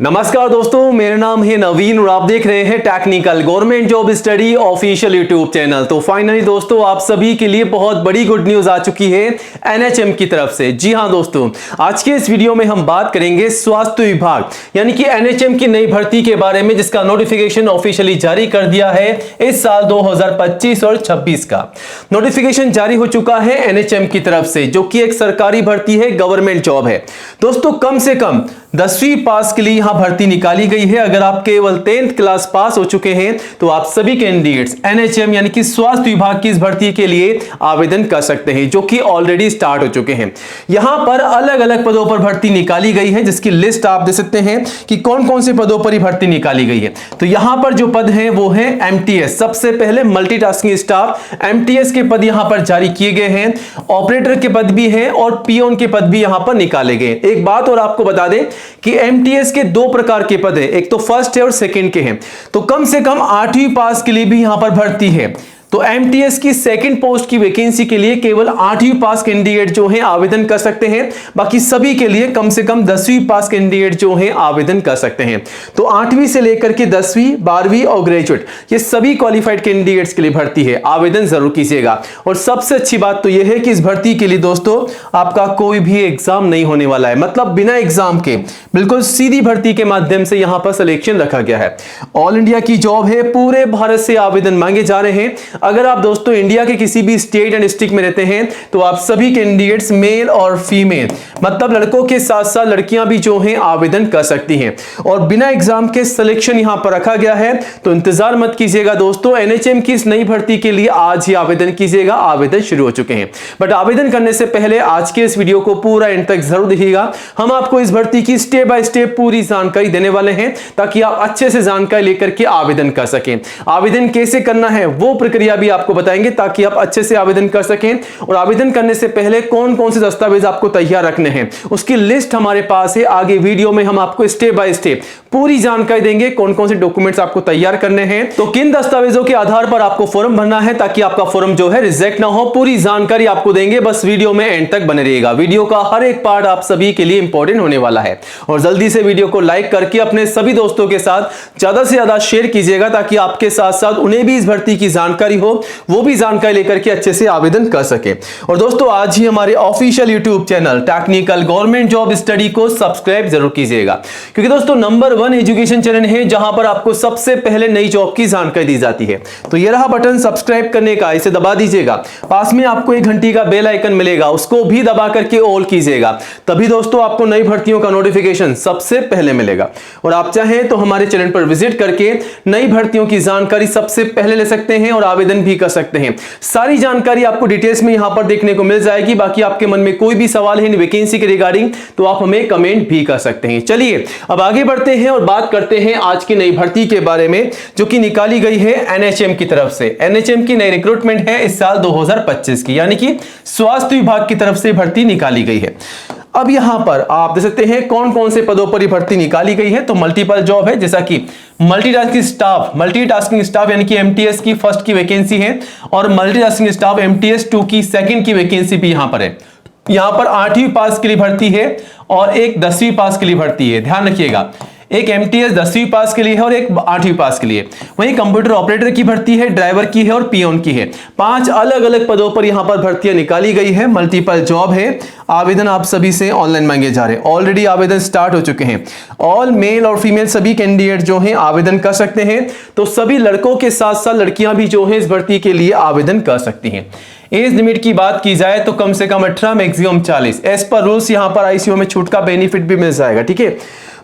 नमस्कार दोस्तों, मेरा नाम है नवीन और आप देख रहे हैं technical government job study official YouTube channel. तो फाइनली दोस्तों, आप सभी के लिए बहुत बड़ी गुड न्यूज आ चुकी है एनएचएम की तरफ से। जी हां दोस्तों, आज के इस वीडियो में हम बात करेंगे स्वास्थ्य विभाग यानी कि एनएचएम की नई भर्ती के बारे में, जिसका नोटिफिकेशन ऑफिशियली जारी कर दिया है इस साल 2025 और 26 का नोटिफिकेशन जारी हो चुका है एनएचएम की तरफ से, जो कि एक सरकारी भर्ती है, गवर्नमेंट जॉब है दोस्तों। कम से कम 10वीं पास के लिए यहां भर्ती निकाली गई है। अगर आप केवल 10th क्लास पास हो चुके हैं तो आप सभी कैंडिडेट्स एनएचएम यानी कि स्वास्थ्य विभाग की इस भर्ती के लिए आवेदन कर सकते हैं, जो कि ऑलरेडी स्टार्ट हो चुके हैं। यहां पर अलग अलग पदों पर भर्ती निकाली गई है, जिसकी लिस्ट आप देख सकते हैं कि कौन कौन से पदों पर भर्ती निकाली गई है। तो यहां पर जो पद है वो है एमटीएस, सबसे पहले मल्टीटास्किंग स्टाफ एमटीएस के पद यहां पर जारी किए गए हैं। ऑपरेटर के पद भी हैं और पियोन के पद भी यहां पर निकाले गए। एक बात और आपको बता दें कि एमटीएस के दो प्रकार के पद है, एक तो फर्स्ट है और सेकंड के हैं। तो कम से कम 8वीं पास के लिए भी यहां पर भर्ती है। तो एमटीएस की सेकंड पोस्ट की वैकेंसी के लिए केवल 8वीं पास कैंडिडेट जो हैं आवेदन कर सकते हैं। बाकी सभी के लिए कम से कम 10वीं पास कैंडिडेट जो हैं आवेदन कर सकते हैं। तो 8वीं से लेकर के 10वीं, 12वीं और ग्रेजुएट, ये सभी क्वालिफाइड कैंडिडेट्स के लिए भर्ती है। आवेदन जरूर कीजिएगा। और सबसे अच्छी बात तो यह है कि इस भर्ती के लिए दोस्तों आपका कोई भी एग्जाम नहीं होने वाला है, मतलब बिना एग्जाम के बिल्कुल सीधी भर्ती के माध्यम से यहां पर सिलेक्शन रखा गया है। ऑल इंडिया की जॉब है, पूरे भारत से आवेदन मांगे जा रहे हैं। अगर आप दोस्तों इंडिया के किसी भी स्टेट एंड डिस्ट्रिक्ट में रहते हैं तो आप सभी कैंडिडेट्स मेल और फीमेल, मतलब लड़कों के साथ साथ लड़कियां भी जो हैं आवेदन कर सकती हैं। और बिना एग्जाम के सिलेक्शन यहां पर रखा गया है। तो इंतजार मत कीजिएगा दोस्तों, एनएचएम की इस नई भर्ती के लिए आज ही आवेदन कीजिएगा। आवेदन शुरू हो चुके हैं, बट आवेदन करने से पहले आज के इस वीडियो को पूरा एंड तक जरूर देखिएगा। हम आपको इस भर्ती की स्टेप बाय स्टेप पूरी जानकारी देने वाले हैं, ताकि आप अच्छे से जानकारी लेकर के आवेदन कर सकें। आवेदन कैसे करना है वो प्रक्रिया भी आपको बताएंगे, ताकि आप अच्छे से आवेदन कर सकें। और आवेदन करने से पहले कौन कौन से दस्तावेज आपको तैयार रखने हैं उसकी लिस्ट हमारे पास है। आगे वीडियो में हम आपको स्टेप बाय स्टेप पूरी जानकारी देंगे, कौन कौन से डॉक्यूमेंट्स आपको तैयार करने हैं, तो किन दस्तावेजों के आधार पर आपको फॉर्म भरना है, ताकि आपका फॉर्म जो है रिजेक्ट ना हो। पूरी जानकारी आपको देंगे, बस वीडियो में एंड तक बने रहिएगा। वीडियो का हर एक पार्ट आप सभी के लिए इंपॉर्टेंट होने वाला है। और जल्दी से वीडियो को लाइक करके अपने सभी दोस्तों के साथ ज्यादा से ज्यादा शेयर कीजिएगा, ताकि आपके साथ साथ उन्हें भी इस भर्ती की जानकारी हो, वो भी जानकारी लेकर के अच्छे से आवेदन कर सके। और दोस्तों आज ही हमारे official YouTube channel technical government job study को सब्सक्राइब जरूर कीजिएगा, क्योंकि दोस्तों नंबर 1 एजुकेशन चैनल है जहां पर आपको सबसे पहले नई जॉब की जानकारी दी जाती है। तो ये रहा बटन सब्सक्राइब करने का, इसे दबा दीजिएगा। पास में आपको एक घंटी का बेल आइकन मिलेगा, उसको भी दबा करके ऑल कीजिएगा, तभी दोस्तों आपको नई भर्तियों का नोटिफिकेशन सबसे पहले मिलेगा। और आप चाहें तो हमारे चैनल पर विजिट करके नई भर्तियों की जानकारी सबसे पहले ले सकते हैं और आवेदन भी कर सकते हैं। सारी जानकारी आपको डिटेल्स में यहां पर देखने को मिल जाएगी। बाकी आपके मन में कोई भी सवाल है वैकेंसी के रिगार्डिंग तो आप हमें कमेंट भी कर सकते हैं। चलिए अब आगे बढ़ते हैं और बात करते हैं आज की नई भर्ती के बारे में, जो कि निकाली गई है एनएचएम की तरफ से। एनएचएम की नई रिक्रूटमेंट है इस साल 2025 की, यानी कि स्वास्थ्य विभाग की तरफ से भर्ती निकाली गई है। अब यहां पर आप देख सकते हैं कौन कौन से पदों पर भर्ती निकाली गई है। तो मल्टीपल जॉब है, जैसा कि मल्टीटास्किंग स्टाफ यानी कि एमटीएस की फर्स्ट की वैकेंसी है, और मल्टीटास्किंग स्टाफ एमटीएस 2 की सेकंड की वैकेंसी भी यहां पर है। यहां पर 8वीं पास के लिए भर्ती है और एक 10वीं पास के लिए भर्ती है। ध्यान रखिएगा, एक एमटीएस 10वीं पास के लिए है और एक 8वीं पास के लिए। वहीं कंप्यूटर ऑपरेटर की भर्ती है, ड्राइवर की है और पियोन की है। 5 अलग अलग पदों पर यहां पर भर्तियां निकाली गई है। मल्टीपल जॉब है। आवेदन आप सभी से ऑनलाइन मांगे जा रहे हैं। ऑलरेडी आवेदन स्टार्ट हो चुके हैं। ऑल मेल और फीमेल सभी कैंडिडेट जो हैं आवेदन कर सकते हैं। तो सभी लड़कों के साथ साथ लड़कियां भी जो हैं इस भर्ती के लिए आवेदन कर सकती हैं। एज लिमिट की बात की जाए तो कम से कम 18, मैक्सिमम 40। एज पर रूल्स यहां पर आईसीयू में छूट का बेनिफिट भी मिल जाएगा, ठीक है।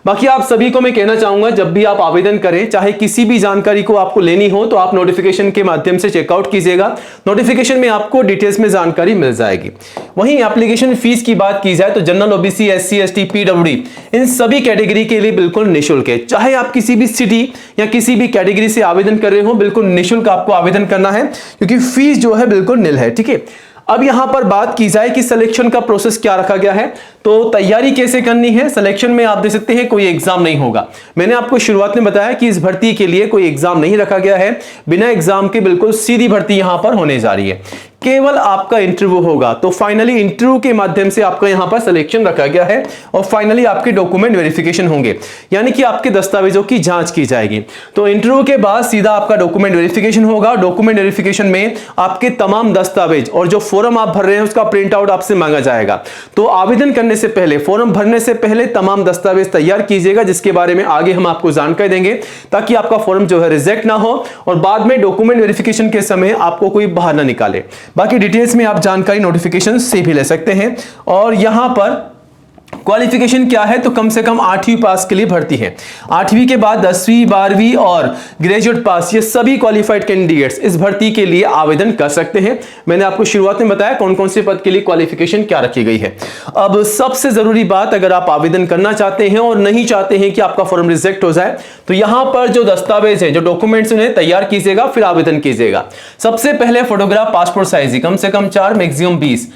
बाकी आप सभी को मैं कहना चाहूंगा, जब भी आप आवेदन करें, चाहे किसी भी जानकारी को आपको लेनी हो, तो आप नोटिफिकेशन के माध्यम से चेकआउट कीजिएगा। नोटिफिकेशन में आपको डिटेल्स में जानकारी मिल जाएगी। वहीं एप्लीकेशन फीस की बात की जाए तो general, OBC, SC, ST, PWD इन सभी कैटेगरी के लिए बिल्कुल निःशुल्क है। चाहे आप किसी भी सिटी या किसी भी कैटेगरी से आवेदन कर रहे हो, बिल्कुल निःशुल्क आपको आवेदन करना है, क्योंकि फीस जो है बिल्कुल निल है, ठीक है। अब यहां पर बात की जाए कि सिलेक्शन का प्रोसेस क्या रखा गया है, तो तैयारी कैसे करनी है। सिलेक्शन में आप देख सकते हैं कोई एग्जाम नहीं होगा। मैंने आपको शुरुआत में बताया कि इस भर्ती के लिए कोई एग्जाम नहीं रखा गया है। बिना एग्जाम के बिल्कुल सीधी भर्ती यहां पर होने जा रही है। केवल आपका इंटरव्यू होगा। तो फाइनली इंटरव्यू के माध्यम से आपका यहां पर सिलेक्शन रखा गया है और फाइनली आपके डॉक्यूमेंट वेरिफिकेशन होंगे, यानी कि आपके दस्तावेजों की जांच की जाएगी। तो इंटरव्यू के बाद सीधा आपका डॉक्यूमेंट वेरिफिकेशन होगा। डॉक्यूमेंट वेरिफिकेशन में आपके तमाम दस्तावेज और जो फॉर्म आप भर रहे हैं उसका प्रिंट आउट आपसे मांगा जाएगा। तो आवेदन करने से पहले, फॉर्म भरने से पहले तमाम दस्तावेज तैयार कीजिएगा, जिसके बारे में आगे हम आपको जानकारी देंगे, ताकि आपका फॉर्म जो है रिजेक्ट ना हो और बाद में डॉक्यूमेंट वेरिफिकेशन के समय आपको कोई बाहर ना निकाले। बाकी डिटेल्स में आप जानकारी नोटिफिकेशन से भी ले सकते हैं। और यहां पर क्वालिफिकेशन क्या है, तो कम से कम 8वीं पास के लिए भर्ती है। 8वीं के बाद 10वीं, 12वीं और ग्रेजुएट पास, ये सभी क्वालिफाइड कैंडिडेट्स इस भर्ती के लिए आवेदन कर सकते हैं। मैंने आपको शुरुआत में बताया कौन कौन से पद के लिए क्वालिफिकेशन क्या रखी गई है। अब सबसे जरूरी बात, अगर आप आवेदन करना चाहते हैं और नहीं चाहते हैं कि आपका फॉर्म रिजेक्ट हो जाए, तो यहां पर जो दस्तावेज है, जो डॉक्यूमेंट्स, उन्हें तैयार कीजिएगा, फिर आवेदन कीजिएगा। सबसे पहले फोटोग्राफ पासपोर्ट साइज, कम से कम 4, मैक्सिमम 20।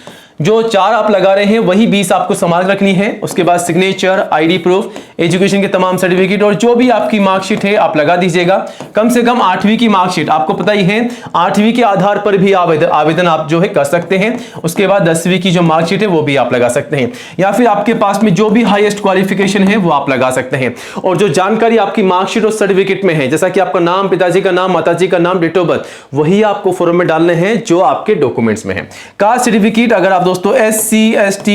जो 4 आप लगा रहे हैं वही 20 आपको संभाल रखनी है। उसके बाद सिग्नेचर, आईडी प्रूफ, एजुकेशन के तमाम सर्टिफिकेट और जो भी आपकी मार्कशीट है आप लगा दीजिएगा। कम से कम 8वीं की मार्कशीट, आपको पता ही है 8वीं के आधार पर भी आवेदन आप जो है कर सकते हैं। उसके बाद 10वीं की जो मार्कशीट है वो भी आप लगा सकते हैं, या फिर आपके पास में जो भी हाईएस्ट क्वालिफिकेशन है वो आप लगा सकते हैं। और जो जानकारी आपकी मार्कशीट और सर्टिफिकेट में है, जैसा कि आपका नाम, पिताजी का नाम, माताजी का नाम, डेट ऑफ बर्थ, वही आपको फॉर्म में डालने हैं जो आपके डॉक्यूमेंट्स में है। कास्ट सर्टिफिकेट, अगर आप दोस्तों SC ST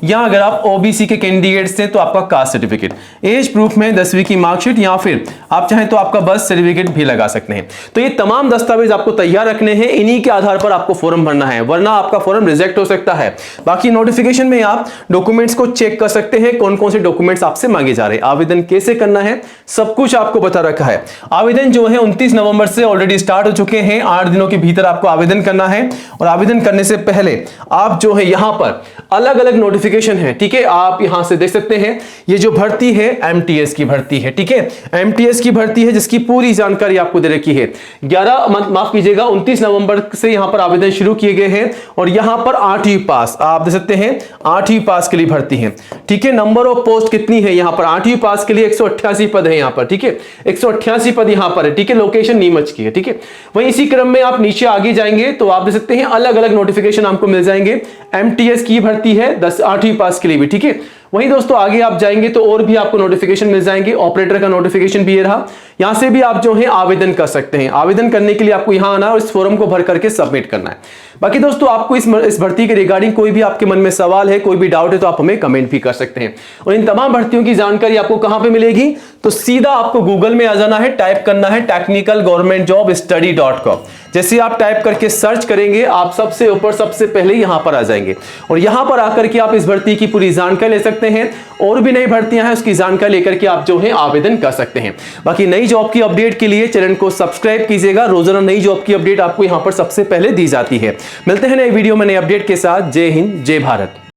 या अगर आप OBC के कैंडिडेट्स हैं तो आपका कास्ट सर्टिफिकेट, एज प्रूफ में 10वीं की मार्कशीट, या फिर आप चाहें तो आपका बर्थ सर्टिफिकेट भी लगा सकते हैं। तो ये तमाम दस्तावेज आपको तैयार रखने हैं, इन्हीं के आधार पर आपको फॉर्म भरना है, वरना आपका फॉर्म रिजेक्ट हो सकता है। बाकी नोटिफिकेशन में आप डॉक्यूमेंट्स को चेक कर सकते हैं, कौन कौन से डॉक्यूमेंट्स आपसे मांगे जा रहे हैं, आवेदन कैसे करना है, सब कुछ आपको बता रखा है। आवेदन जो है 29 नवंबर से ऑलरेडी स्टार्ट हो चुके हैं। 8 दिनों के भीतर आपको आवेदन करना है। और आवेदन करने से पहले आप जो है यहां पर अलग अलग नोटिफिकेशन है, ठीक है, आप यहां से देख सकते हैं। ये जो भर्ती है MTS की भर्ती है, ठीक है, MTS की भर्ती है, जिसकी पूरी जानकारी आपको दे रखी है। 29 नवंबर से यहां पर आवेदन शुरू किए गए हैं और यहां पर 8वीं पास, आप देख सकते हैं 8वीं पास के लिए भर्ती है, ठीक है। नंबर ऑफ पोस्ट कितनी है यहां पर, 8वीं पास के लिए 188 पद है यहां पर, ठीक है, 188 पद यहां पर है, ठीक है। लोकेशन नीमच की है, ठीक है। वहीं इसी क्रम में आप नीचे आगे जाएंगे तो आप देख सकते हैं अलग अलग नोटिफिकेशन आपको मिल जाएंगे। MTS की भर्ती है 8वीं पास के लिए भी, ठीक है। वहीं दोस्तों आगे आप जाएंगे तो और भी आपको नोटिफिकेशन मिल जाएंगे। ऑपरेटर का नोटिफिकेशन भी ये रहा, यहां से भी आप जो है आवेदन कर सकते हैं। आवेदन करने के लिए आपको यहां आना और इस फॉर्म को भर करके सबमिट करना है। बाकी दोस्तों आपको इस भर्ती के रिगार्डिंग कोई भी आपके मन में सवाल है, कोई भी डाउट है, तो आप हमें कमेंट भी कर सकते हैं। और इन तमाम भर्तियों की जानकारी आपको कहां पे मिलेगी, तो सीधा आपको गूगल में आ जाना है, टाइप करना है technicalgovernmentjobstudy.com। जैसे आप टाइप करके सर्च करेंगे, आप सबसे ऊपर सबसे पहले यहां पर आ जाएंगे और यहां पर आकर के आप इस भर्ती की पूरी जानकारी ले सकते हैं। और भी नई भर्तियां हैं, उसकी जानकारी लेकर के आप जो है आवेदन कर सकते हैं। बाकी नई जॉब की अपडेट के लिए चैनल को सब्सक्राइब कीजिएगा। रोजाना नई जॉब की अपडेट आपको यहां पर सबसे पहले दी जाती है। मिलते हैं नए वीडियो में नए अपडेट के साथ। जय हिंद, जय भारत।